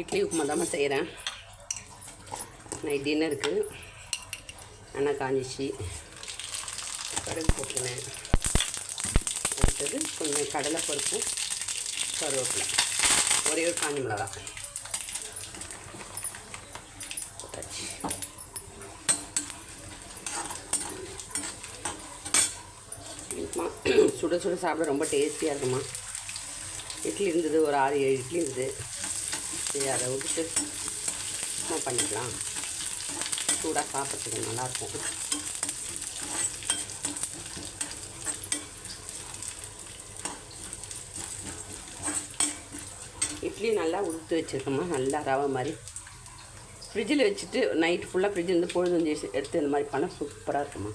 இட்லி உப்புமா தான் செய்கிறேன். நைட் டின்னருக்கு எண்ணெய் காஞ்சிச்சு, கடுகு போட்டுனேன். அடுத்தது கொஞ்சம் கடலை பருப்பும் கருவேப்பிலை, ஒரே ஒரு காஞ்சி மிளகா போட்டாச்சு. சுட சுட சாப்பிட ரொம்ப டேஸ்டியாக இருக்குமா. இட்லி இருந்தது, ஒரு 6-7 இட்லி இருந்தது. சரி, அதை விட்டுட்டு உப்புமா பண்ணிக்கலாம். சூடாக சாப்பிட்றதுக்கு நல்லாயிருக்கும். இட்லி நல்லா உடுத்து வச்சுருக்கோமா, நல்லா ரவை மாதிரி. ஃப்ரிட்ஜில் வச்சுட்டு நைட் ஃபுல்லாக ஃப்ரிட்ஜில் இருந்து பொழுது எடுத்து இந்த மாதிரி பண்ணால் சூப்பராக இருக்குமா.